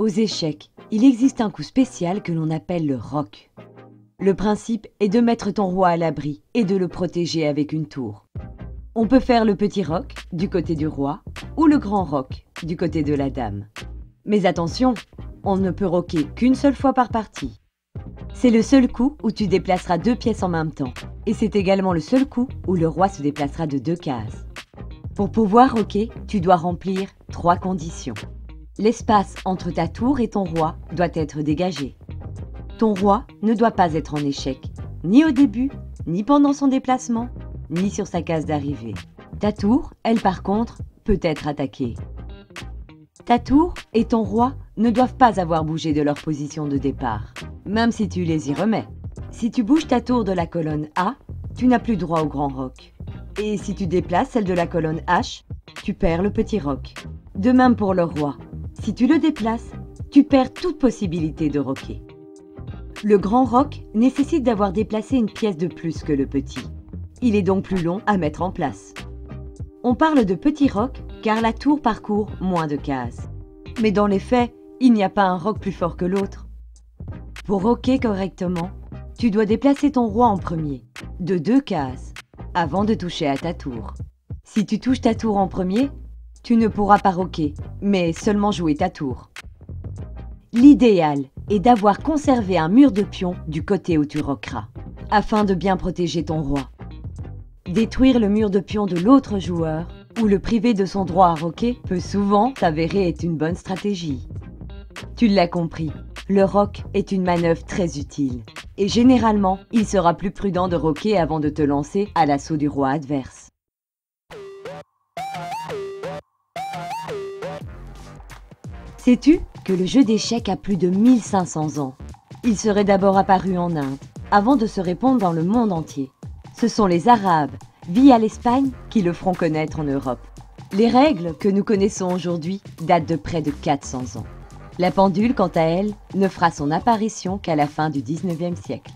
Aux échecs, il existe un coup spécial que l'on appelle le roc. Le principe est de mettre ton roi à l'abri et de le protéger avec une tour. On peut faire le petit roc du côté du roi ou le grand roc du côté de la dame. Mais attention, on ne peut roquer qu'une seule fois par partie. C'est le seul coup où tu déplaceras 2 pièces en même temps. Et c'est également le seul coup où le roi se déplacera de 2 cases. Pour pouvoir roquer, tu dois remplir 3 conditions. L'espace entre ta tour et ton roi doit être dégagé. Ton roi ne doit pas être en échec, ni au début, ni pendant son déplacement, ni sur sa case d'arrivée. Ta tour, elle par contre, peut être attaquée. Ta tour et ton roi ne doivent pas avoir bougé de leur position de départ, même si tu les y remets. Si tu bouges ta tour de la colonne A, tu n'as plus droit au grand roc. Et si tu déplaces celle de la colonne H, tu perds le petit roc. De même pour le roi. Si tu le déplaces, tu perds toute possibilité de roquer. Le grand roc nécessite d'avoir déplacé une pièce de plus que le petit. Il est donc plus long à mettre en place. On parle de petit roc car la tour parcourt moins de cases. Mais dans les faits, il n'y a pas un roc plus fort que l'autre. Pour roquer correctement, tu dois déplacer ton roi en premier, de 2 cases, avant de toucher à ta tour. Si tu touches ta tour en premier, tu ne pourras pas roquer, mais seulement jouer ta tour. L'idéal est d'avoir conservé un mur de pions du côté où tu roqueras, afin de bien protéger ton roi. Détruire le mur de pions de l'autre joueur ou le priver de son droit à roquer peut souvent s'avérer être une bonne stratégie. Tu l'as compris, le roc est une manœuvre très utile. Et généralement, il sera plus prudent de roquer avant de te lancer à l'assaut du roi adverse. Sais-tu que le jeu d'échecs a plus de 1500 ans? Il serait d'abord apparu en Inde, avant de se répandre dans le monde entier. Ce sont les Arabes, via l'Espagne, qui le feront connaître en Europe. Les règles que nous connaissons aujourd'hui datent de près de 400 ans. La pendule, quant à elle, ne fera son apparition qu'à la fin du 19e siècle.